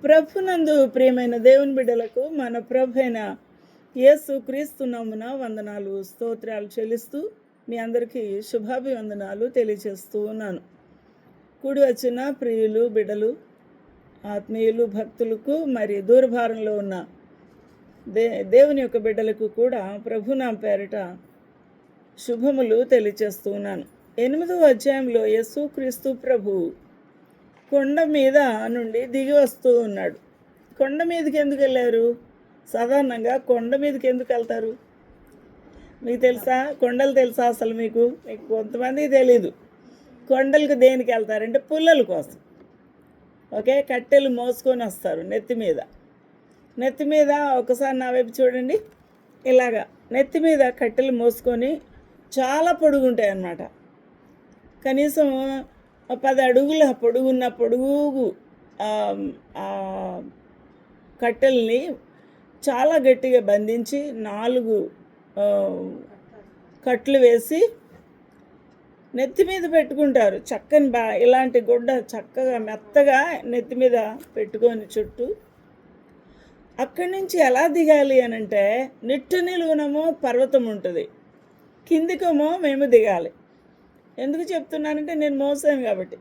ప్రభునందు ప్రియమైన దేవుని బిడ్డలకు మన ప్రభు అయిన యేసు క్రీస్తు నామమున వందనాలు స్తోత్రాలు చెల్లిస్తూ మీ అందరికీ శుభాభివందనాలు తెలియజేస్తూ ఉన్నాను. కూడి వచ్చిన ప్రియులు బిడ్డలు ఆత్మీయులు భక్తులకు మరి దూరభారంలో ఉన్న దేవుని యొక్క బిడ్డలకు కూడా ప్రభు నా పేరిట శుభములు తెలియజేస్తూ ఉన్నాను. 8వ అధ్యాయంలో యేసు క్రీస్తు ప్రభు కొండ మీద నుండి దిగి వస్తూ ఉన్నాడు. కొండ మీదకి ఎందుకు వెళ్ళారు? సాధారణంగా కొండ మీదకి ఎందుకు వెళ్తారు? మీకు తెలుసా? కొండలు తెలుసా అసలు? మీకు కొంతమందికి తెలీదు. కొండలకు దేనికి వెళ్తారంటే పుల్లల కోసం. ఓకే, కట్టెలు మోసుకొని వస్తారు నెత్తి మీద ఒకసారి నా వైపు చూడండి. ఇలాగా నెత్తి మీద కట్టెలు మోసుకొని చాలా పొడుగుంటాయి అన్నమాట. కనీసం 10 అడుగుల పొడుగు కట్టెల్ని చాలా గట్టిగా బంధించి 4 కట్లు వేసి నెత్తి మీద పెట్టుకుంటారు. చక్కని ఇలాంటి గుడ్డ చక్కగా మెత్తగా నెత్తి మీద పెట్టుకొని చుట్టూ అక్కడి నుంచి ఎలా దిగాలి అని అంటే, నిట్టు నిలువునమో పర్వతం ఉంటుంది, కిందికేమో మేము దిగాలి. ఎందుకు చెప్తున్నానంటే నేను మోసాను కాబట్టి.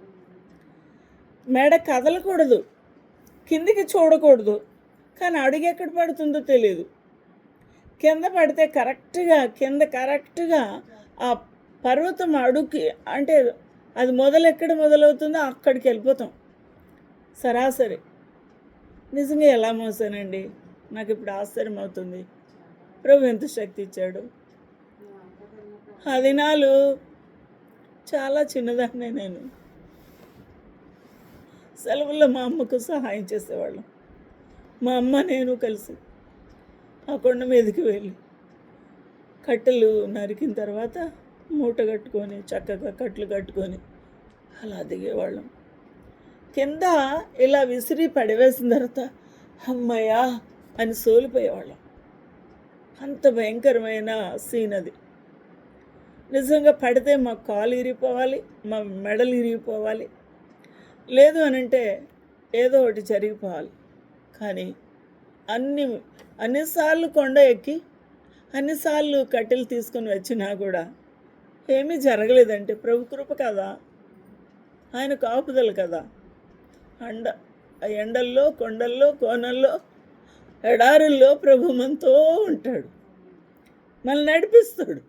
మెడ కదలకూడదు, కిందికి చూడకూడదు, కానీ అడుగు ఎక్కడ పడుతుందో తెలియదు. కింద పడితే కరెక్ట్గా ఆ పర్వతం అడుగుకి అంటే అది ఎక్కడ మొదలవుతుందో అక్కడికి వెళ్ళిపోతాం సరాసరి. నిజంగా ఎలా మోసానండి? నాకు ఇప్పుడు ఆశ్చర్యం అవుతుంది. ప్రభు ఎంత శక్తి ఇచ్చాడు. ఆ దినాలు చాలా చిన్నదాన్నే నేను. సెలవుల్లో మా అమ్మకు సహాయం చేసేవాళ్ళం. మా అమ్మ నేను కలిసి ఆ కొండ మీదకి వెళ్ళి కట్టెలు నరికిన తర్వాత మూట కట్టుకొని చక్కగా కట్లు కట్టుకొని అలా దిగేవాళ్ళం. కింద ఇలా విసిరి పడివేసిన తర్వాత అమ్మయ్యా అని సోలిపోయేవాళ్ళం. అంత భయంకరమైన సీన్ అది. నిజంగా పడితే మా కాలు ఇరిగిపోవాలి, మా మెడలు ఇరిగిపోవాలి, లేదు అనంటే ఏదో ఒకటి జరిగిపోవాలి. కానీ అన్నిసార్లు కొండ ఎక్కి అన్నిసార్లు కట్టెలు తీసుకొని వచ్చినా కూడా ఏమీ జరగలేదంటే ప్రభు కృప కదా, ఆయన కాపుదల కదా. ఎండల్లో, కొండల్లో, కోనల్లో, ఎడారుల్లో ప్రభు మనతో ఉంటాడు, మనల్ని నడిపిస్తాడు.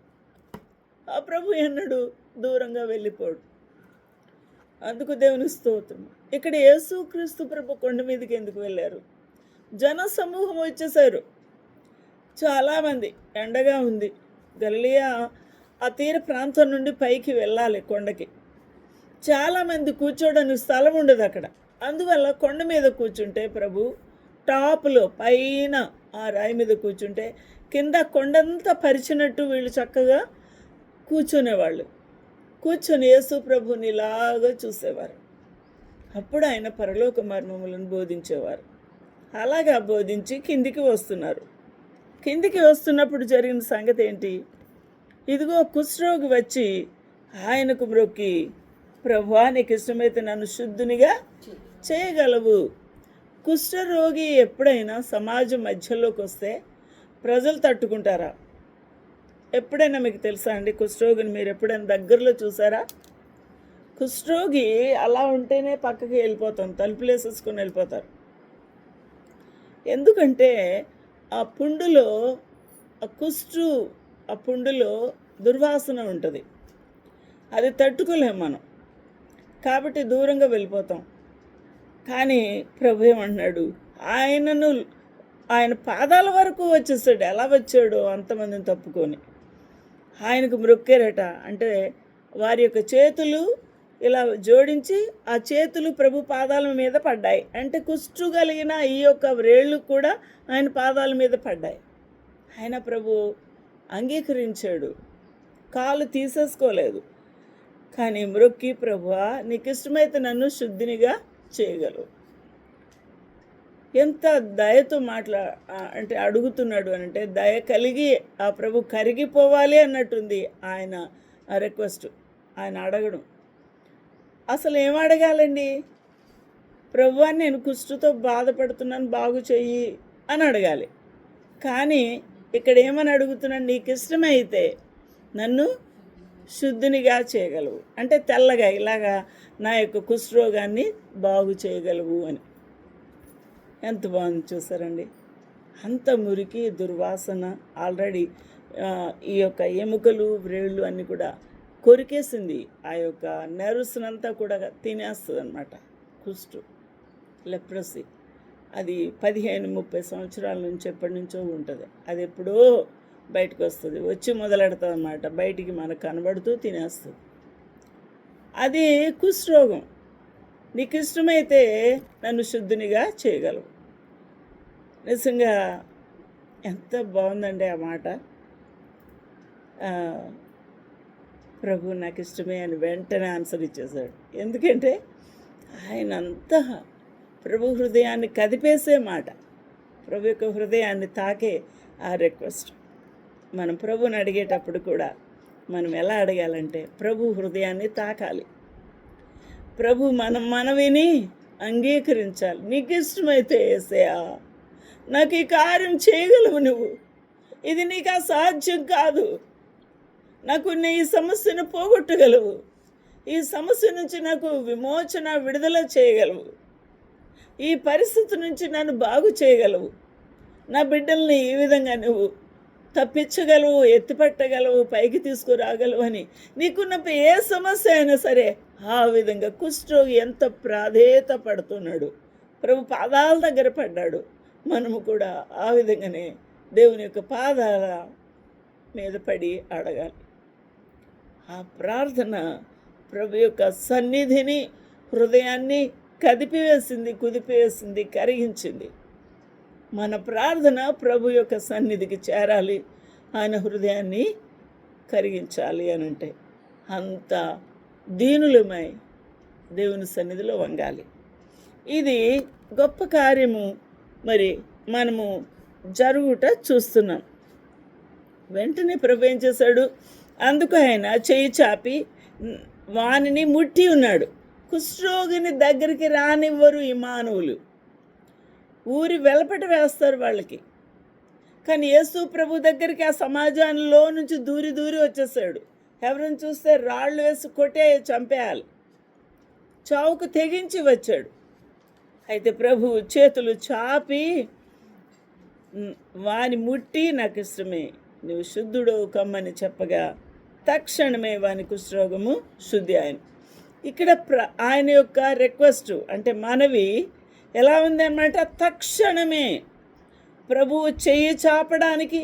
ఆ ప్రభు ఎన్నడూ దూరంగా వెళ్ళిపోడు. అందుకు దేవుని స్తోత్రం. ఇక్కడ యేసుక్రీస్తు ప్రభు కొండ మీదకి ఎందుకు వెళ్ళారు? జన సమూహం వచ్చేసారు, చాలామంది. ఎండగా ఉంది. గలిలయ ఆ తీర ప్రాంతం నుండి పైకి వెళ్ళాలి కొండకి. చాలామంది కూర్చోడానికి స్థలం ఉండదు అక్కడ. అందువల్ల కొండ మీద కూర్చుంటే ప్రభు టాప్లో పైన ఆ రాయి మీద కూర్చుంటే కింద కొండంతా పరిచినట్టు వీళ్ళు చక్కగా కూర్చునేవాళ్ళు. కూర్చొని యేసు ప్రభుని ఇలాగా చూసేవారు. అప్పుడు ఆయన పరలోక మర్మములను బోధించేవారు. అలాగా బోధించి కిందికి వస్తున్నారు. కిందికి వస్తున్నప్పుడు జరిగిన సంగతి ఏంటి? ఇదిగో కుష్ఠరోగి వచ్చి ఆయనకు మ్రొక్కి, ప్రభువా నీకు ఇష్టమైతే నన్ను శుద్ధునిగా చేయగలవు. కుష్ఠరోగి ఎప్పుడైనా సమాజం మధ్యలోకి వస్తే ప్రజలు తట్టుకుంటారా? ఎప్పుడైనా మీకు తెలుసా అండి? కుష్ఠరోగిని మీరు ఎప్పుడైనా దగ్గరలో చూసారా? కుష్ఠరోగి అలా ఉంటేనే పక్కకి వెళ్ళిపోతాం, తలుపులు వేసేసుకొని వెళ్ళిపోతారు. ఎందుకంటే ఆ పుండులో ఆ పుండులో దుర్వాసన ఉంటుంది, అది తట్టుకోలేం మనం, కాబట్టి దూరంగా వెళ్ళిపోతాం. కానీ ప్రభు ఏమంటున్నాడు? ఆయన పాదాల వరకు వచ్చేసాడు. ఎలా వచ్చాడో అంతమందిని తప్పుకొని ఆయనకు మ్రొక్కారట. అంటే వారి యొక్క చేతులు ఇలా జోడించి ఆ చేతులు ప్రభు పాదాల మీద పడ్డాయి. అంటే కుష్టు కలిగిన ఈ యొక్క వ్రేళ్ళు కూడా ఆయన పాదాల మీద పడ్డాయి. ఆయన ప్రభు అంగీకరించాడు, కాలు తీసేసుకోలేదు. కానీ మ్రొక్కి, ప్రభువా నీకు ఇష్టమైతే నన్ను శుద్ధినిగా చేయగలవు. ఎంత దయతో అంటే అడుగుతున్నాడు అనంటే, దయ కలిగి ఆ ప్రభు కరిగిపోవాలి అన్నట్టుంది ఆయన రిక్వెస్ట్, ఆయన అడగడం. అసలు ఏం అడగాలండి? ప్రభువా, నేను కుష్టుతో బాధపడుతున్నాను, బాగు చెయ్యి అని అడగాలి. కానీ ఇక్కడ ఏమని అడుగుతున్నాను? నీకు ఇష్టమైతే నన్ను శుద్ధినిగా చేయగలవు, అంటే తెల్లగా ఇలాగా నా యొక్క కుష్ఠరోగాన్ని బాగు చేయగలవు అని. ఎంత బాగుంది చూసారండి. అంత మురికి, దుర్వాసన ఆల్రెడీ ఈ యొక్క ఎముకలు, వ్రేళ్ళు అన్నీ కూడా కొరికేసింది. ఆ యొక్క నెర్వ్స్నంతా కూడా తినేస్తుంది అన్నమాట కుష్టు, లెప్రసీ. అది 15-30 సంవత్సరాల నుంచి ఎప్పటి నుంచో ఉంటుంది. అది ఎప్పుడో బయటకు వస్తుంది, వచ్చి మొదలెడుతుంది అన్నమాట. బయటికి మనకు కనబడుతూ తినేస్తుంది. అది కుష్ఠరోగం. నీకు ఇష్టమైతే నన్ను శుద్ధినిగా చేయగలవు. నిజంగా ఎంత బాగుందండి ఆ మాట. ప్రభు నాకు ఇష్టమే అని వెంటనే ఆన్సర్ ఇచ్చేశాడు. ఎందుకంటే ఆయన అంతా ప్రభు హృదయాన్ని కదిపేసే మాట, ప్రభు యొక్క హృదయాన్ని తాకే ఆ రిక్వెస్ట్. మనం ప్రభుని అడిగేటప్పుడు కూడా మనం ఎలా అడగాలంటే ప్రభు హృదయాన్ని తాకాలి. ప్రభు మనవిని అంగీకరించాలి. నీకు ఇష్టమైతే యేసయ్యా నాకు ఈ కార్యం చేయగలవు, నువ్వు ఇది నీకు అసాధ్యం కాదు, నాకు ఈ సమస్యను పోగొట్టగలవు, ఈ సమస్య నుంచి నాకు విమోచన, విడుదల చేయగలవు, ఈ పరిస్థితి నుంచి నన్ను బాగు చేయగలవు, నా బిడ్డల్ని ఈ విధంగా నువ్వు తప్పించగలవు, ఎత్తిపట్టగలవు, పైకి తీసుకురాగలవు అని నీకున్న ఏ సమస్య అయినా సరే ఆ విధంగా కుష్ఠరోగి ఎంత ప్రాధేయత పడుతున్నాడు, ప్రభు పాదాల దగ్గర పడ్డాడు. మనము కూడా ఆ విధంగానే దేవుని యొక్క పాదాల మీద పడి అడగాలి. ఆ ప్రార్థన ప్రభు యొక్క సన్నిధిని, హృదయాన్ని కదిపివేసింది, కుదిపివేసింది, కరిగించింది. మన ప్రార్థన ప్రభు యొక్క సన్నిధికి చేరాలి, ఆయన హృదయాన్ని కరిగించాలి అని అంటే అంత దీనులమై దేవుని సన్నిధిలో వంగాలి. ఇది గొప్ప కార్యము. మరి మనము జరుగుట చూస్తున్నాం. వెంటనే ప్రభు ఏం చేశాడు? అందుకు ఆయన చెయ్యి చాపి వానిని ముట్టి ఉన్నాడు. కుష్ఠరోగిని దగ్గరికి రానివ్వరు ఈ మానవులు, ఊరి వెలపట వేస్తారు వాళ్ళకి. కానీ యేసు ప్రభు దగ్గరికి ఆ సమాజంలో నుంచి దూరి వచ్చేసాడు. ఎవరిని చూస్తే రాళ్ళు వేసి కొట్టే చంపేయాలి, చావుకు తెగించి వచ్చాడు. అయితే ప్రభు చేతులు చాపి వాని ముట్టి నాకు ఇష్టమే, నువ్వు శుద్ధుడవు కమ్మని చెప్పగా తక్షణమే వాని కుష్ఠరోగము శుద్ధి అయింది. ఇక్కడ ఆయన యొక్క రిక్వెస్ట్ అంటే మనవి ఎలా ఉందన్నమాట? తక్షణమే ప్రభువు చెయ్యి చాపడానికి,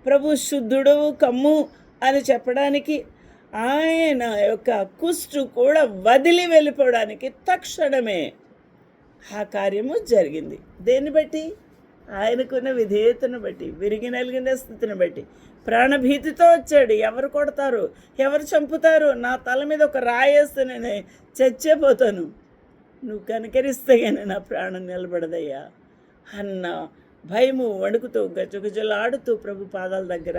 ప్రభు శుద్ధుడవు కమ్ము అని చెప్పడానికి, ఆయన యొక్క కుష్టు కూడా వదిలి వెళ్ళిపోవడానికి తక్షణమే ఆ కార్యము జరిగింది. దేన్ని బట్టి? ఆయనకున్న విధేయతను బట్టి, విరిగి నలిగిన స్థితిని బట్టి. ప్రాణభీతితో వచ్చాడు. ఎవరు కొడతారు, ఎవరు చంపుతారు, నా తల మీద ఒక రాయేస్తే నేను చచ్చిపోతాను, నువ్వు కనికరిస్తే కానీ నా ప్రాణం నిలబడదయ్యా అన్న భయము, వణుకుతూ గజగజలాడుతూ ప్రభు పాదాల దగ్గర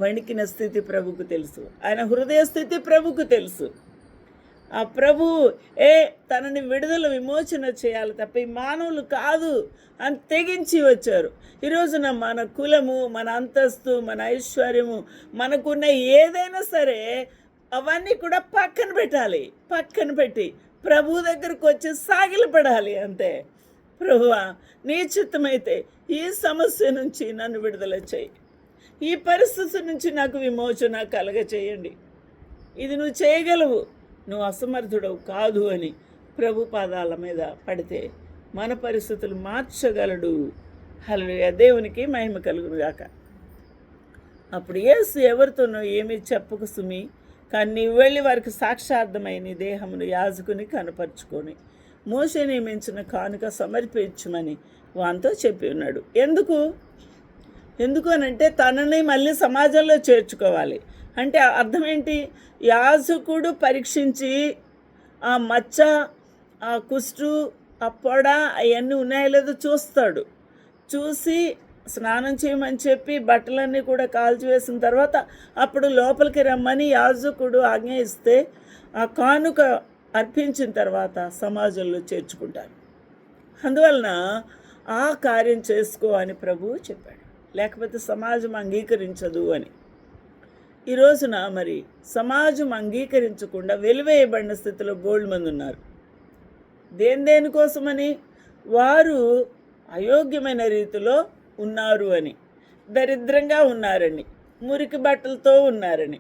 వణికిన స్థితి ప్రభుకు తెలుసు. ఆయన హృదయ స్థితి ప్రభుకు తెలుసు. ఆ ప్రభు తనని విడుదల, విమోచన చేయాలి తప్ప ఈ మానవులు కాదు అని తెగించి వచ్చారు. ఈరోజున మన కులము, మన అంతస్తు, మన ఐశ్వర్యము, మనకున్న ఏదైనా సరే అవన్నీ కూడా పక్కన పెట్టాలి. పక్కన పెట్టి ప్రభు దగ్గరకు వచ్చి సాగిలపడాలి అంతే. ప్రభువా, నీ చిత్తమైతే ఈ సమస్య నుంచి నన్ను విడుదల చేయి, ఈ పరిస్థితి నుంచి నాకు విమోచన కలగ చేయండి, ఇది నువ్వు చేయగలవు, నువ్వు అసమర్థుడవు కాదు అని ప్రభు పాదాల మీద పడితే మన పరిస్థితులు మార్చగలడు. హల్లెలూయా, దేవునికి మహిమ కలుగును గాక. అప్పుడు యేసు ఎవరితోనో ఏమీ చెప్పకు సుమి, కానీ నీవు వెళ్ళి వారికి సాక్షార్థమై నీ దేహమును యాజకుని కనపరుచుకొని మోషే నియమించిన కానుక సమర్పించమని వానితో చెప్పి ఉన్నాడు. ఎందుకు అనంటే తనని మళ్ళీ సమాజంలో చేర్చుకోవాలి. అంటే అర్థం ఏంటి? యాజకుడు పరీక్షించి ఆ మచ్చ, ఆ కుష్టు, ఆ పొడ అవన్నీ ఉన్నాయో లేదో చూస్తాడు. చూసి స్నానం చేయమని చెప్పి బట్టలన్నీ కూడా కాల్చివేసిన తర్వాత అప్పుడు లోపలికి రమ్మని యాజకుడు ఆజ్ఞ ఇస్తే ఆ కానుక అర్పించిన తర్వాత సమాజంలో చేర్చుకుంటారు. అందువలన ఆ కార్యం చేసుకో అని ప్రభువు చెప్పాడు. లేకపోతే సమాజం అంగీకరించదు అని. ఈ రోజున మరి సమాజం అంగీకరించకుండా వెలివేయబడిన స్థితిలో బోల్డ్ మంది ఉన్నారు. దేనికోసమని? వారు అయోగ్యమైన రీతిలో ఉన్నారు అని, దరిద్రంగా ఉన్నారని, మురికి బట్టలతో ఉన్నారని.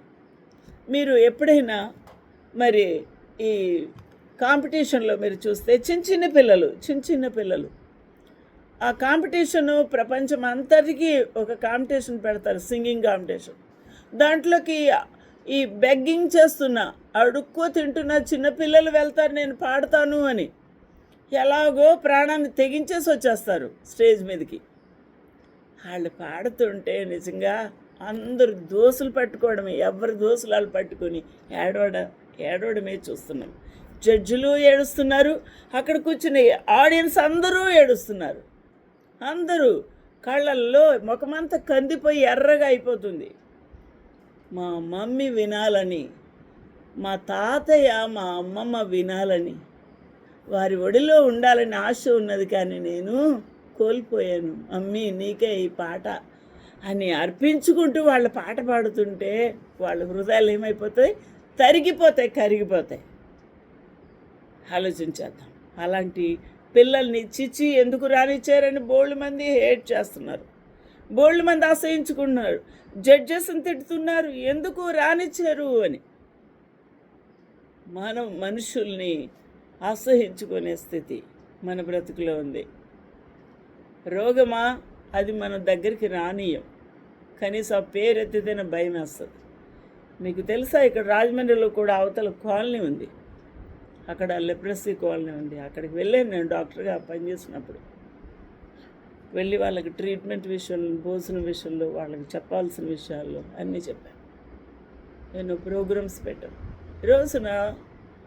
మీరు ఎప్పుడైనా మరి ఈ కాంపిటీషన్లో మీరు చూస్తే చిన్న పిల్లలు ఆ కాంపిటీషను ప్రపంచం అంతటికీ ఒక కాంపిటీషన్ పెడతారు, సింగింగ్ కాంపిటీషన్. దాంట్లోకి ఈ బెగ్గింగ్ చేస్తున్న, అడుక్కో తింటున్న చిన్నపిల్లలు వెళ్తారు నేను పాడతాను అని. ఎలాగో ప్రాణాన్ని తెగించేసి వచ్చేస్తారు స్టేజ్ మీదకి. వాళ్ళు పాడుతుంటే నిజంగా అందరు దోసులు పట్టుకోవడమే, ఎవరి దోసులు వాళ్ళు పట్టుకొని ఏడవడమే చూస్తున్నాం. జడ్జిలు ఏడుస్తున్నారు, అక్కడ కూర్చుని ఆడియన్స్ అందరూ ఏడుస్తున్నారు. అందరూ కళ్ళల్లో ముఖమంతా కందిపోయి ఎర్రగా అయిపోతుంది. మా మమ్మీ వినాలని, మా తాతయ్య మా అమ్మమ్మ వినాలని, వారి ఒడిలో ఉండాలని ఆశ ఉన్నది, కానీ నేను కోల్పోయాను. మమ్మీ నీకే ఈ పాట అని అర్పించుకుంటూ వాళ్ళ పాట పాడుతుంటే వాళ్ళ హృదయాలు ఏమైపోతాయి? కరిగిపోతాయి. ఆలోచించేద్దాం. అలాంటి పిల్లల్ని చిచ్చి ఎందుకు రానిచ్చారని బోల్డ్ మంది హేట్ చేస్తున్నారు, బోల్డ్ మంది ఆశ్రయించుకుంటున్నారు, జడ్జెస్ని తిడుతున్నారు, ఎందుకు రానిచ్చారు అని. మనం మనుషుల్ని ఆశ్రయించుకునే స్థితి మన బ్రతుకులో ఉంది. రోగమా, అది మన దగ్గరికి రానీయం, కనీసం ఆ పేరెత్తితేనే భయం వేస్తుంది. మీకు తెలుసా, ఇక్కడ రాజమండ్రిలో కూడా అవతల కాలనీ ఉంది, అక్కడ లెప్రసీ కాలనీ ఉంది. అక్కడికి వెళ్ళాను నేను డాక్టర్గా పనిచేసినప్పుడు. వెళ్ళి వాళ్ళకి ట్రీట్మెంట్ విషయంలో, భోజనం విషయంలో, వాళ్ళకి చెప్పాల్సిన విషయాల్లో అన్నీ చెప్పాను. ఎన్నో ప్రోగ్రామ్స్ పెట్టాను. ఈరోజున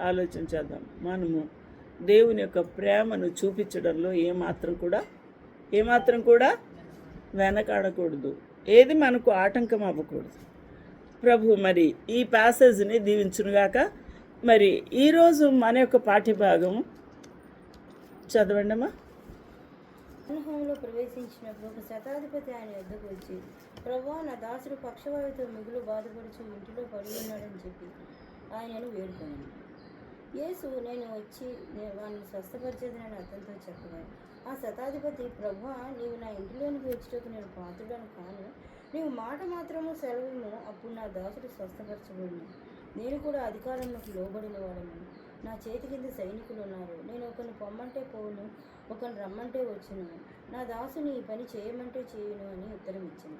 ఆలోచించేద్దాం. మనము దేవుని యొక్క ప్రేమను చూపించడంలో ఏమాత్రం కూడా వెనకాడకూడదు. ఏది మనకు ఆటంకం అవ్వకూడదు. ప్రభు మరి ఈ ప్యాసేజ్ని దీవించునుగాక. మరి ఈరోజు మన యొక్క పాఠ్యభాగం చదవండమ్మా. హోమంలో ప్రవేశించినప్పుడు ఒక శతాధిపతి ఆయన యొద్దకు వచ్చి, ప్రభువా, నా దాసుడు పక్షవాయువుతో మిగులు బాధపడుచు ఇంటిలో పడి ఉన్నాడని చెప్పి ఆయనను వేడుకొన్నాను. యేసు, నేను వచ్చి వాడిని స్వస్థపరిచేదని అతనితో చెప్పగా, ఆ శతాధిపతి, ప్రభువా, నీవు నా ఇంటిలోనికి వచ్చేటకు నేను పాత్రుడను కాను. నీవు మాట మాత్రము సెలవును, అప్పుడు నా దాసుడు స్వస్థపరచబడును. నేను కూడా అధికారంలోకి లోబడిన వాడను. నా చేతి కింద సైనికులు ఉన్నారు. నేను ఒకరిని పొమ్మంటే పోవును, ఒకరిని రమ్మంటే వచ్చును. నా దాసుని ఈ పని చేయమంటే చేయును అని ఉత్తరం ఇచ్చాను.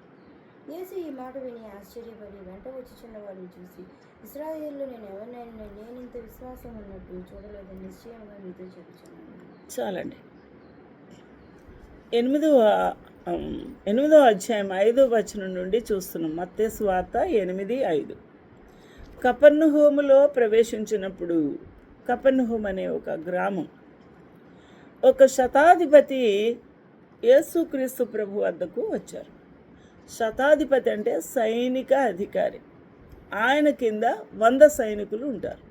యేసు ఈ మాట విని ఆశ్చర్యపడి వెంట వచ్చుచున్న వాడిని చూసి, ఇశ్రాయేలులో నేనింత విశ్వాసం ఉన్నట్టు చూడలేదని నిశ్చయంగా మీతో చెప్పుచున్నాను. చాలండి. 8వ అధ్యాయం 5వ వచనం నుండి చూస్తున్నాం. మత్తయి సువార్త 8:5. కపెర్నహూములో ప్రవేశించినప్పుడు, కపెర్నహూము అనే ఒక గ్రామం, ఒక శతాధిపతి యేసుక్రీస్తు ప్రభు వద్దకు వచ్చారు. శతాధిపతి అంటే సైనిక అధికారి. ఆయన కింద 100 సైనికులు ఉంటారు.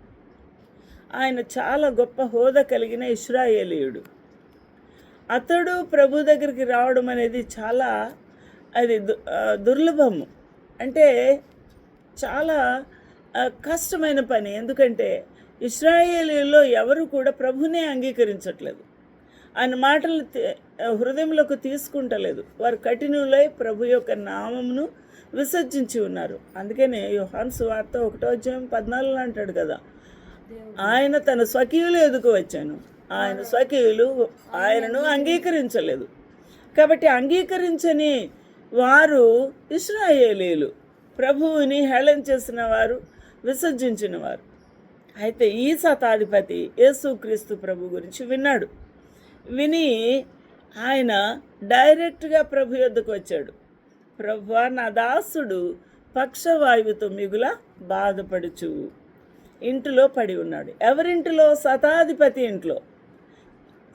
ఆయన చాలా గొప్ప హోదా కలిగిన ఇశ్రాయేలీయుడు. అతడు ప్రభు దగ్గరికి రావడం అనేది చాలా దుర్లభము. అంటే చాలా కష్టమైన పని. ఎందుకంటే ఇశ్రాయేలీయుల్లో ఎవరు కూడా ప్రభునే అంగీకరించట్లేదు, ఆయన మాటలు హృదయంలోకి తీసుకుంటలేదు. వారు కఠినులై ప్రభు యొక్క నామమును విసర్జించి ఉన్నారు. అందుకనే యోహాను సువార్త 1:14 అంటాడు కదా, ఆయన తన స్వకీయులు ఎదుకు వచ్చాను, ఆయన స్వకీయులు ఆయనను అంగీకరించలేదు. కాబట్టి అంగీకరించని వారు ఇశ్రాయేలీయులు, ప్రభువుని హేళన చేసిన వారు, విసర్జించిన వారు. అయితే ఈ శతాధిపతి యేసుక్రీస్తు ప్రభు గురించి విన్నాడు. విని ఆయన డైరెక్ట్గా ప్రభు యొద్దకు వచ్చాడు. ప్రభువా, నా దాసుడు పక్షవాయువుతో మిగుల బాధపడుచు ఇంటిలో పడి ఉన్నాడు. ఎవరింటిలో? శతాధిపతి ఇంట్లో.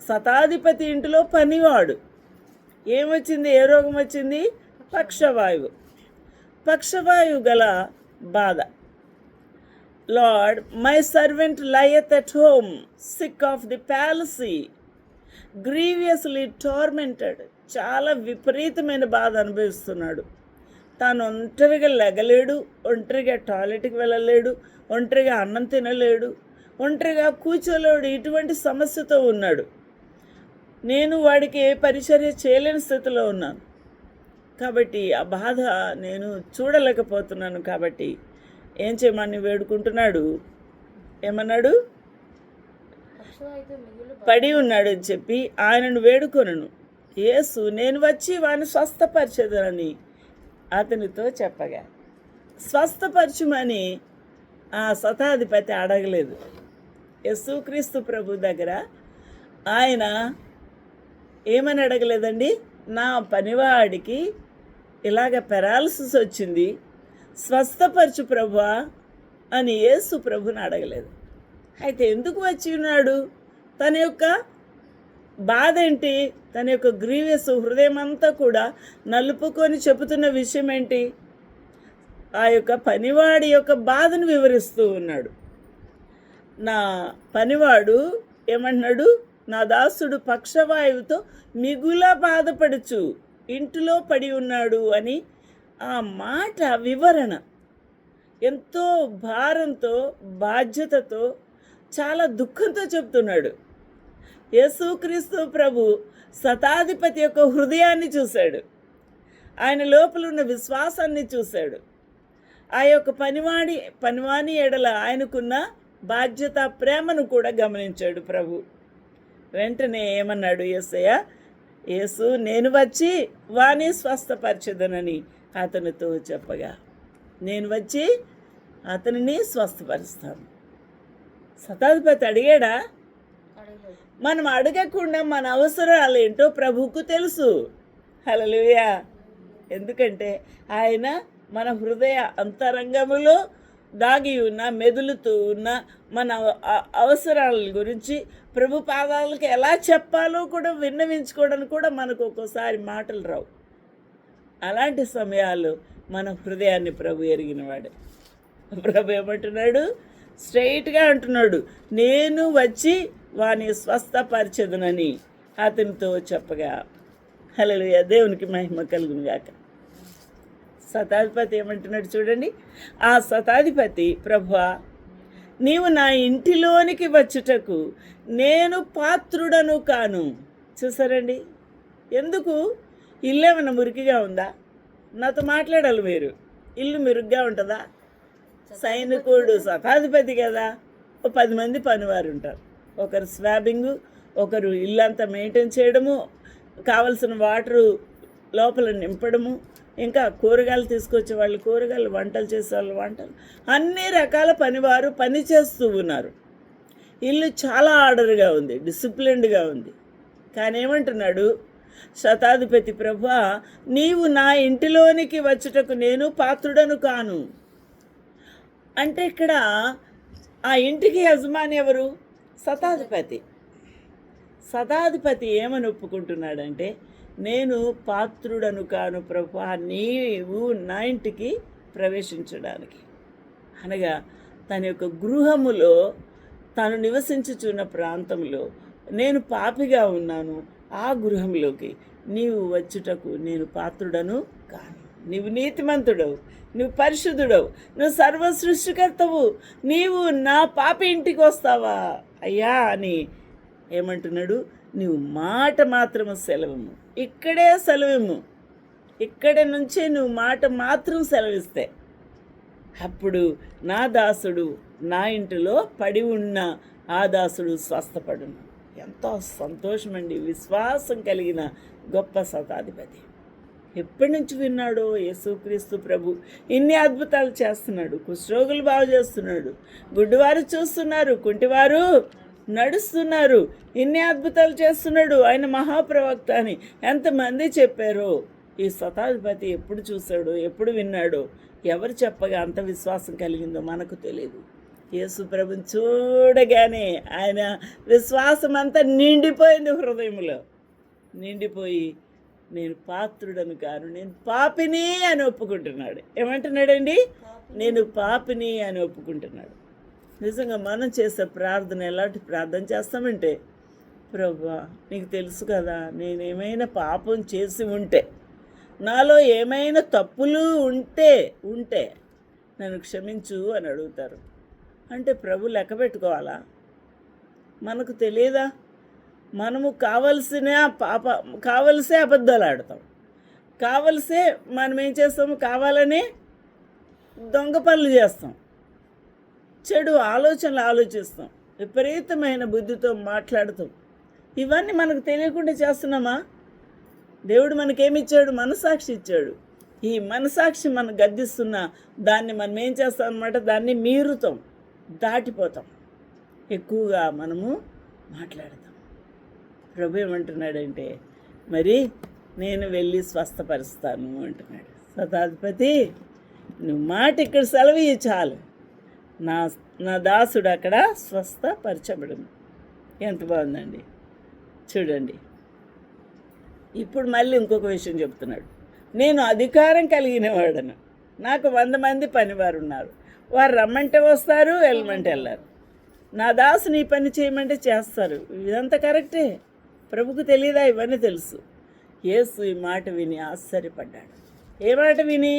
శతాధిపతి ఇంటిలో పనివాడు. ఏమొచ్చింది? ఏ రోగం వచ్చింది? పక్షవాయువు. పక్షవాయువు గల బాధ. Lord, my servant lieth at home, sick of the palsy, grievously tormented. చాలా విపరీతమైన బాధ అనుభవిస్తున్నాడు. తాను ఒంటరిగా లెగలేడు, ఒంటరిగా టాయిలెట్కి వెళ్ళలేడు, ఒంటరిగా అన్నం తినలేడు, ఒంటరిగా కూర్చోలేడు. ఇటువంటి సమస్యతో ఉన్నాడు. నేను వాడికి ఏ పరిచర్య చేయలేని స్థితిలో ఉన్నాను. కాబట్టి ఆ బాధ నేను చూడలేకపోతున్నాను. కాబట్టి ఏం చేయమని వేడుకుంటున్నాడు? ఏమన్నాడు? పక్షవాయువుతో మిగులు పడి ఉన్నాడు అని చెప్పి ఆయనను వేడుకొనను. యేసు నేను వచ్చి వాని స్వస్థపరిచేదనని అతనితో చెప్పగా, స్వస్థపరచుమని ఆ శతాధిపతి అడగలేదు. యేసుక్రీస్తు ప్రభు దగ్గర ఆయన ఏమని అడగలేదండి? నా పనివాడికి ఇలాగ పెరాలసిస్ వచ్చింది, స్వస్థపరచు ప్రభువా అని యేసు ప్రభుని అడగలేదు. అయితే ఎందుకు వచ్చి ఉన్నాడు? తన యొక్క బాధ ఏంటి? తన యొక్క గ్రీవియస్ హృదయం అంతా కూడా నలుపుకొని చెబుతున్న విషయం ఏంటి? ఆ యొక్క పనివాడి యొక్క బాధను వివరిస్తూ ఉన్నాడు. నా పనివాడు ఏమంటున్నాడు? నా దాసుడు పక్షవాయువుతో మిగుల బాధపడుచు ఇంటిలో పడి ఉన్నాడు అని ఆ మాట వివరణ ఎంతో భారంతో, బాధ్యతతో, చాలా దుఃఖంతో చెప్తున్నాడు. యేసుక్రీస్తు ప్రభు శతాధిపతి యొక్క హృదయాన్ని చూశాడు. ఆయన లోపల ఉన్న విశ్వాసాన్ని చూశాడు. ఆ యొక్క పనివాని ఎడల ఆయనకున్న బాధ్యత, ప్రేమను కూడా గమనించాడు ప్రభు. వెంటనే ఏమన్నాడు యేసయ్య? యేసు నేను వచ్చి వాని స్వస్థపరచెదనని అతనితో చెప్పగా, నేను వచ్చి అతనిని స్వస్థపరుస్తాను. శతాధిపతి అడిగాడా? అడగలేదు. మనం అడగకుండా మన అవసరాలు ఏంటో ప్రభువుకు తెలుసు. హల్లెలూయా. ఎందుకంటే ఆయన మన హృదయ అంతరంగములో దాగి ఉన్న, మెదులుతూ ఉన్న మన అవసరాల గురించి ప్రభు పాదాలకు ఎలా చెప్పాలో కూడా విన్నవించుకోవడానికి కూడా మనకు ఒక్కోసారి మాటలు రావు. అలాంటి సమయాలు మన హృదయాన్ని ప్రభు ఎరిగినవాడు. ప్రభు ఏమంటున్నాడు? స్ట్రైట్గా అంటున్నాడు, నేను వచ్చి వాని స్వస్థపరచెదనని అతనితో చెప్పగా. హల్లెలూయా. దేవునికి మహిమ కలుగును గాక. శతాధిపతి ఏమంటున్నాడు చూడండి. ఆ శతాధిపతి, ప్రభువా నీవు నా ఇంటిలోనికి వచ్చుటకు నేను పాత్రుడను కాను. చూసారండి? ఎందుకు? ఇల్లు ఏమన్నా మురికిగా ఉందా? నాతో మాట్లాడాలి మీరు. ఇల్లు మెరుగ్గా ఉంటుందా? సైనికుడు శతాధిపతి కదా. 10 మంది పనివారు ఉంటారు. ఒకరు స్వాబింగు, ఒకరు ఇల్లంతా మెయింటైన్ చేయడము, కావలసిన వాటరు లోపల నింపడము, ఇంకా కూరగాయలు తీసుకొచ్చే వాళ్ళు కూరగాయలు, వంటలు చేసే వాళ్ళు వంటలు, అన్ని రకాల పనివారు పని చేస్తూ ఉన్నారు. ఇల్లు చాలా ఆర్డర్గా ఉంది, డిసిప్లిన్డ్గా ఉంది. కానీ ఏమంటున్నాడు శతాధిపతి? ప్రభువా నీవు నా ఇంటిలోనికి వచ్చుటకు నేను పాత్రుడను కాను. అంటే ఇక్కడ ఆ ఇంటికి యజమాని ఎవరు? శతాధిపతి. శతాధిపతి ఏమని ఒప్పుకుంటున్నాడంటే, నేను పాత్రుడను కాను ప్రభువా నీవు నా ఇంటికి ప్రవేశించడానికి. అనగా తన యొక్క గృహములో, తాను నివసించుచున్న ప్రాంతంలో నేను పాపిగా ఉన్నాను. ఆ గృహంలోకి నీవు వచ్చుటకు నేను పాత్రుడను కాను. నీవు నీతిమంతుడవు, నువ్వు పరిశుద్ధుడవు, నువ్వు సర్వ సృష్టికర్తవు, నీవు నా పాపి ఇంటికి వస్తావా అయ్యా అని ఏమంటున్నాడు? నువ్వు మాట మాత్రము సెలవుము, ఇక్కడే సెలవుము, ఇక్కడి నుంచే నువ్వు మాట మాత్రం సెలవిస్తే అప్పుడు నా దాసుడు నా ఇంటిలో పడి ఉన్న ఆ దాసుడు స్వస్థపడును. ఎంతో సంతోషమండి. విశ్వాసం కలిగిన గొప్ప శతాధిపతి. ఎప్పటి నుంచి విన్నాడో యేసుక్రీస్తు ప్రభు ఇన్ని అద్భుతాలు చేస్తున్నాడు. కుష్ఠరోగులు బాగు చేస్తున్నాడు, గుడ్డివారు చూస్తున్నారు, కుంటివారు నడుస్తున్నారు, ఇన్ని అద్భుతాలు చేస్తున్నాడు. ఆయన మహాప్రవక్త అని ఎంతమంది చెప్పారో ఈ శతాధిపతి ఎప్పుడు చూశాడో, ఎప్పుడు విన్నాడో, ఎవరు చెప్పగా అంత విశ్వాసం కలిగిందో మనకు తెలియదు. యేసు ప్రభుని చూడగానే ఆయన విశ్వాసం అంతా నిండిపోయింది, హృదయంలో నిండిపోయి నేను పాత్రుడను కాను, నేను పాపిని అని ఒప్పుకుంటున్నాడు. ఏమంటున్నాడండి? నేను పాపిని అని ఒప్పుకుంటున్నాడు. నిజంగా మనం చేసే ప్రార్థన ఎలాంటి ప్రార్థన చేస్తామంటే, ప్రభువా నీకు తెలుసు కదా, నేనేమైనా పాపం చేసి ఉంటే, నాలో ఏమైనా తప్పులు ఉంటే నన్ను క్షమించు అని అడుగుతారు. అంటే ప్రభు లెక్క పెట్టుకోవాలా? మనకు తెలియదా? మనము కావలసే అబద్ధాలు ఆడతాం, కావలసే మనం ఏం చేస్తాము, కావాలని దొంగ పనులు చేస్తాం, చెడు ఆలోచనలు ఆలోచిస్తాం, విపరీతమైన బుద్ధితో మాట్లాడుతాం. ఇవన్నీ మనకు తెలియకుండా చేస్తున్నామా? దేవుడు మనకేమిచ్చాడు? మనసాక్షి ఇచ్చాడు. ఈ మనసాక్షి మనం గద్దిస్తున్న దాన్ని మనం ఏం చేస్తాం అన్నమాట, దాన్ని మీరుతాం, దాటిపోతాం, ఎక్కువగా మనము మాట్లాడతాం. ప్రభు ఏమంటున్నాడంటే, మరి నేను వెళ్ళి స్వస్థపరుస్తాను అంటున్నాడు. శతాధిపతి నువ్వు మాట ఇక్కడ సెలవు చాలు, నా దాసుడు అక్కడ స్వస్థపరచబడును. ఎంత బాగుందండి చూడండి. ఇప్పుడు మళ్ళీ ఇంకొక విషయం చెప్తున్నాడు. నేను అధికారం కలిగిన వాడను, నాకు 100 మంది పనివారు ఉన్నారు, వారు రమ్మంటే వస్తారు, వెళ్ళమంటే వెళ్ళారు. నా దాసుని ఈ పని చేయమంటే చేస్తారు. ఇదంతా కరెక్టే. ప్రభుకు తెలియదా? ఇవన్నీ తెలుసు. యేసు ఈ మాట విని ఆశ్చర్యపడ్డాడు. ఏ మాట విని?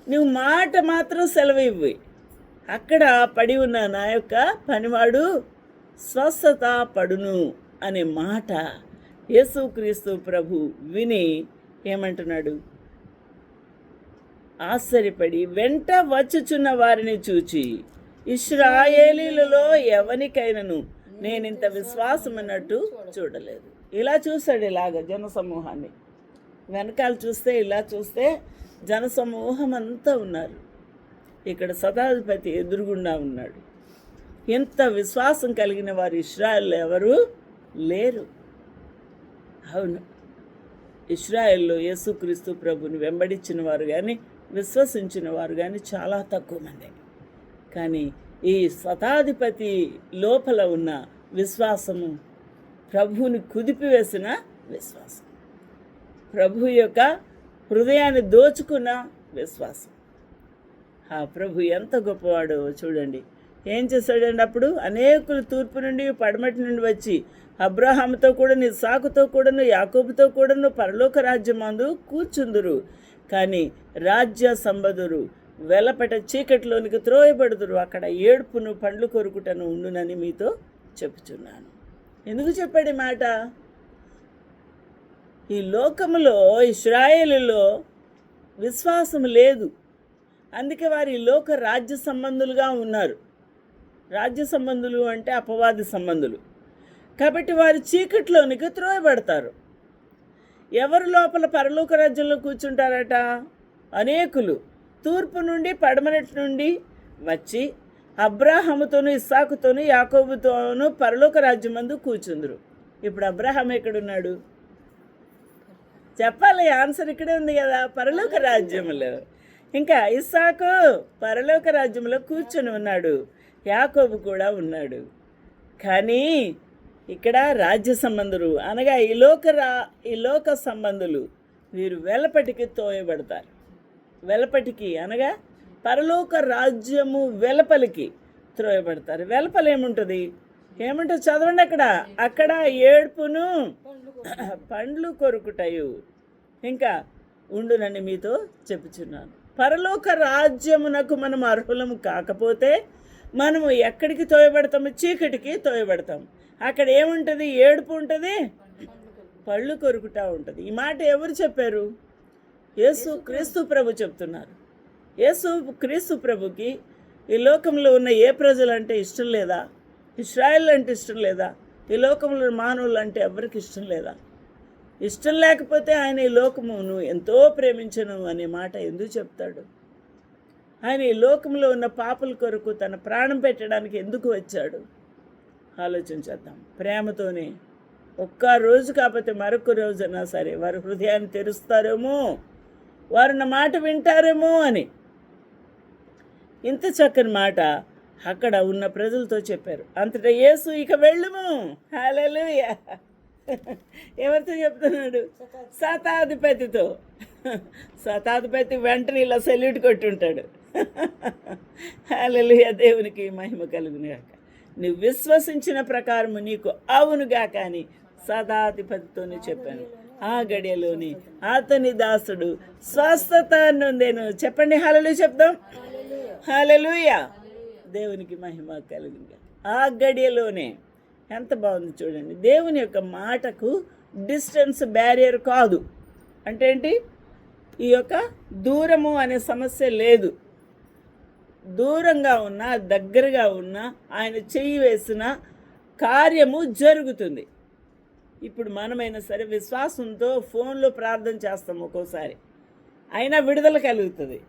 నువ్వు మాట మాత్రం సెలవు ఇవ్వు, అక్కడ పడి ఉన్న నా యొక్క పనివాడు స్వస్థత పడును అనే మాట యేసుక్రీస్తు ప్రభు విని ఏమంటున్నాడు? ఆశ్చర్యపడి వెంట వచ్చుచున్న వారిని చూచి, ఇశ్రాయేలీలలో ఎవనికైనను నేనింత విశ్వాసం అన్నట్టు చూడలేదు. ఇలా చూశాడు, ఇలాగ జనసమూహాన్ని. వెనకాల చూస్తే, ఇలా చూస్తే జనసమూహం అంతా ఉన్నారు. ఇక్కడ శతాధిపతి ఎదురుగుండా ఉన్నాడు. ఎంత విశ్వాసం కలిగిన వారు ఇశ్రాయేల్లో ఎవరు లేరు. అవును, ఇశ్రాయేల్లో యేసుక్రీస్తు ప్రభుని వెంబడించిన వారు కానీ, విశ్వసించిన వారు కానీ చాలా తక్కువ మంది. కానీ ఈ శతాధిపతి లోపల ఉన్న విశ్వాసము ప్రభువుని కుదిపివేసిన విశ్వాసం, ప్రభు యొక్క హృదయాన్ని దోచుకున్న విశ్వాసం. ఆ ప్రభు ఎంత గొప్పవాడో చూడండి. ఏం చేశాడండి? అప్పుడు అనేకులు తూర్పు నుండి పడమటి నుండి వచ్చి అబ్రహాముతో కూడాను, ఇస్సాకుతో కూడాను, యాకోబుతో కూడాను పరలోక రాజ్యమందు కూర్చుందురు. కానీ రాజ్య సంబదురు వెలపట చీకటిలోనికి త్రోయబడుదురు, అక్కడ ఏడుపును పండ్లు కొరుకుటను ఉండునని మీతో చెప్పుచున్నాను. ఎందుకు చెప్పాడు ఈ మాట? ఈ లోకములో ఇశ్రాయేలులో విశ్వాసం లేదు, అందుకే వారు ఈ లోక రాజ్య సంబంధులుగా ఉన్నారు. రాజ్య సంబంధులు అంటే అపవాది సంబంధులు. కాబట్టి వారు చీకటిలోనికి త్రోయబడతారు. ఎవరు లోపల పరలోక రాజ్యంలో కూర్చుంటారట? అనేకులు తూర్పు నుండి పడమటి నుండి వచ్చి అబ్రాహాముతోను, ఇస్సాకుతోను, యాకోబుతోను పరలోక రాజ్యమందు కూర్చుందరు. ఇప్పుడు అబ్రాహాం ఎక్కడున్నాడు? చెప్పాలి, ఆన్సర్ ఇక్కడే ఉంది కదా, పరలోక రాజ్యంలో. ఇంకా ఇస్సాకు పరలోక రాజ్యంలో కూర్చొని ఉన్నాడు, యాకోబు కూడా ఉన్నాడు. కానీ ఇక్కడ రాజ్య సంబంధులు అనగా ఈ లోక సంబంధులు వీరు వెలపటికి తోయబడతారు. వెలపటికి అనగా పరలోక రాజ్యము వెలపలికి త్రోయబడతారు. వెలపల ఏముంటుంది? చదవండి. అక్కడ ఏడుపును పండ్లు కొరుకుటయు ఇంకా ఉండునని మీతో చెప్పుచున్నాను. పరలోక రాజ్యమునకు మనం అర్హులము కాకపోతే మనము ఎక్కడికి తోయబడతాము? చీకటికి తోయబడతాం. అక్కడ ఏముంటుంది? ఏడుపు ఉంటుంది, పళ్ళు కొరుకుటా ఉంటుంది. ఈ మాట ఎవరు చెప్పారు? యేసు క్రీస్తు ప్రభు చెప్తున్నారు. యేసు క్రీస్తు ప్రభుకి ఈ లోకంలో ఉన్న ఏ ప్రజలు అంటే ఇష్టం లేదా? ఇశ్రాయేల్ అంటే ఇష్టం లేదా? ఈ లోకంలో మానవులు అంటే ఎవరికి ఇష్టం లేదా? ఇష్టం లేకపోతే ఆయన ఈ లోకమును ఎంతో ప్రేమించను అనే మాట ఎందుకు చెప్తాడు? ఆయన ఈ లోకంలో ఉన్న పాపుల కొరకు తన ప్రాణం పెట్టడానికి ఎందుకు వచ్చాడు? ఆలోచించేద్దాం. ప్రేమతోనే ఒక్క రోజు కాకపోతే మరొక రోజైనా సరే వారి హృదయాన్ని తెరుస్తారేమో, వారు నా మాట వింటారేమో అని ఇంత చక్కని మాట అక్కడ ఉన్న ప్రజలతో చెప్పారు. అంతటా యేసు ఇక వెళ్ళుము, హల్లెలూయా, ఎవరితో చెప్తున్నాడు? శతాధిపతితో. శతాధిపతి వెంటనే ఇలా సెల్యూట్ కొట్టుంటాడు. హల్లెలూయా, దేవునికి మహిమ కలుగును గాక. నువ్వు విశ్వసించిన ప్రకారము నీకు అవునుగా కానీ శతాధిపతితోనే చెప్పాను. ఆ గడియలోని అతని దాసుడు స్వస్థత నొందెను. చెప్పండి హల్లెలూయా చెప్దాం. హల్లెలూయా, దేవునికి మహిమ కలుగును గాక. ఆ గడియలోనే. ఎంత బాగుంది చూడండి. దేవుని యొక్క మాటకు డిస్టెన్స్ బ్యారియర్ కాదు. అంటే ఏంటి? ఈ యొక్క దూరము అనే సమస్య లేదు. దూరంగా ఉన్నా దగ్గరగా ఉన్నా ఆయన చెయ్యి వేసిన కార్యము జరుగుతుంది. ఇప్పుడు మనమైనా సరే విశ్వాసంతో ఫోన్లో ప్రార్థన చేస్తాం ఒక్కోసారి, అయినా విడుదల కలుగుతుంది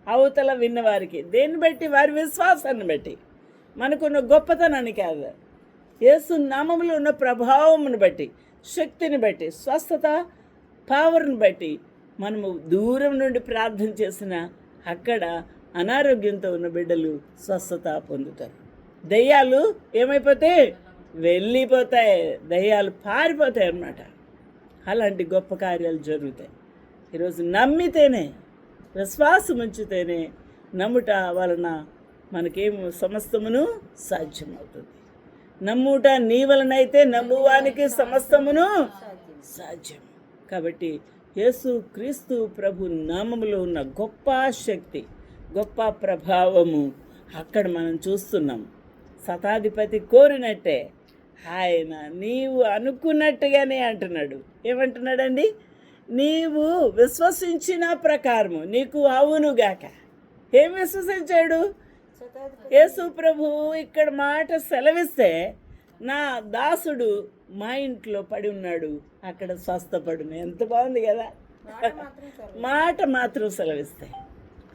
అవతల విన్నవారికి. దేన్ని బట్టి? వారి విశ్వాసాన్ని బట్టి. మనకున్న గొప్పతనాన్ని కాదు, యేసు నామములో ఉన్న ప్రభావమును బట్టి, శక్తిని బట్టి, స్వస్థత పవర్ని బట్టి మనము దూరం నుండి ప్రార్థన చేసిన అక్కడ అనారోగ్యంతో ఉన్న బిడ్డలు స్వస్థత పొందుతారు. దయ్యాలు ఏమైపోతాయి? వెళ్ళిపోతాయి. దయ్యాలు పారిపోతాయి అన్నమాట. అలాంటి గొప్ప కార్యాలు జరుగుతాయి. ఈరోజు నమ్మితేనే, విశ్వాసం ఉంచితేనే, నమ్ముట వలన మనకేమో సమస్తమును సాధ్యమవుతుంది. నమ్ముట నీ వలనైతే నమ్మువానికి సమస్తమును సాధ్యం. కాబట్టి యేసు క్రీస్తు ప్రభు నామములో ఉన్న గొప్ప శక్తి, గొప్ప ప్రభావము అక్కడ మనం చూస్తున్నాం. శతాధిపతి కోరినట్టే ఆయన నీవు అనుకున్నట్టుగానే అంటున్నాడు. ఏమంటున్నాడండి? నీవు విశ్వసించిన ప్రకారము నీకు అవునుగాక. ఏం విశ్వసించాడు? యేసు ప్రభు ఇక్కడ మాట సెలవిస్తే నా దాసుడు మా ఇంట్లో పడి ఉన్నాడు, అక్కడ స్వస్థపడును. ఎంత బాగుంది కదా! మాట మాత్రం సెలవిస్తాయి.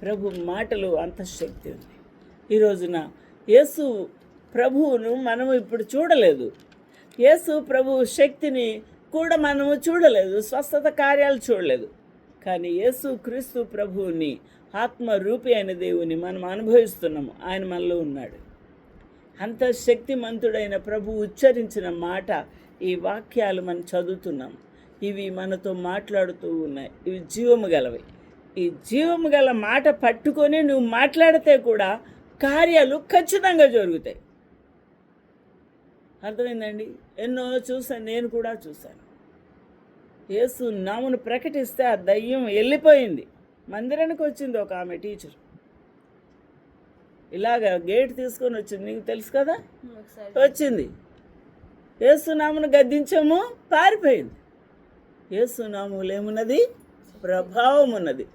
ప్రభు మాటలు అంత శక్తి ఉంది. ఈ రోజున యేసు ప్రభువును మనము ఇప్పుడు చూడలేదు, యేసు ప్రభు శక్తిని కూడా మనము చూడలేదు, స్వస్థత కార్యాలు చూడలేదు. కానీ యేసు క్రీస్తు ప్రభువుని, ఆత్మరూపి అయిన దేవుని మనం అనుభవిస్తున్నాము. ఆయన మనలో ఉన్నాడు. అంత శక్తిమంతుడైన ప్రభు ఉచ్చరించిన మాట, ఈ వాక్యాలు మనం చదువుతున్నాం. ఇవి మనతో మాట్లాడుతూ ఉన్నాయి. ఇవి జీవము గలవి. ఈ జీవము గల మాట పట్టుకొని నువ్వు మాట్లాడితే కూడా కార్యాలు ఖచ్చితంగా జరుగుతాయి. అర్థమైందండి? ఎన్నో చూశాను, నేను కూడా చూశాను. యేసు నామమును ప్రకటిస్తే ఆ దయ్యం వెళ్ళిపోయింది. మందిరానికి వచ్చింది ఒక ఆమె టీచర్, ఇలాగ గేట్ తీసుకొని వచ్చింది, నీకు తెలుసు కదా, వచ్చింది. యేసు నామమును గద్దించాము, పారిపోయింది. యేసు నామములో ఏమున్నది? ప్రభావం ఉన్నది,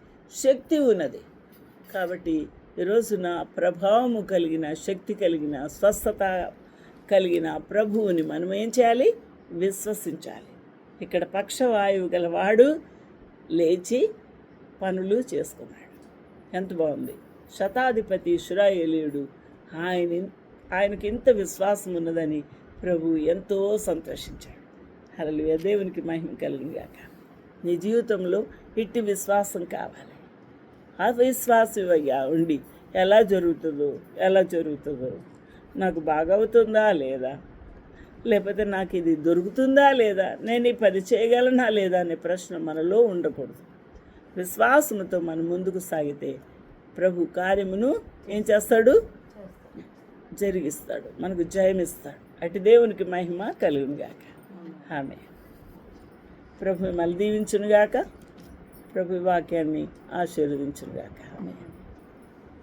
శక్తి ఉన్నది. కాబట్టి ఈరోజున ప్రభావము కలిగిన, శక్తి కలిగిన, స్వస్థత కలిగిన ప్రభువుని మనం ఏం చేయాలి? విశ్వసించాలి. ఇక్కడ పక్షవాయువు గలవాడు లేచి పనులు చేసుకున్నాడు. ఎంత బాగుంది! శతాధిపతి ఇశ్రాయేలీయుడు, ఆయనకి ఇంత విశ్వాసం ఉన్నదని ప్రభు ఎంతో సంతోషించాడు. హల్లెలూయా, దేవునికి మహిమ కలుగును గాక. నీ జీవితంలో ఇట్టి విశ్వాసం కావాలి. ఆ విశ్వాసమయ్యా ఉండి ఎలా జరుగుతుందో, నాకు బాగా అవుతుందా లేదా, లేకపోతే నాకు ఇది దొరుకుతుందా లేదా, నేను ఈ పని చేయగలనా లేదా అనే ప్రశ్న మనలో ఉండకూడదు. విశ్వాసంతో మనం ముందుకు సాగితే ప్రభు కార్యమును ఏం చేస్తాడు? జరిగిస్తాడు, మనకు జయమిస్తాడు. అటు దేవునికి మహిమ కలుగునుగాక. ఆమె ప్రభు మిమ్మల్ని దీవించునుగాక. ప్రభు వాక్యాన్ని ఆశీర్వదించునుగాక. ఆమె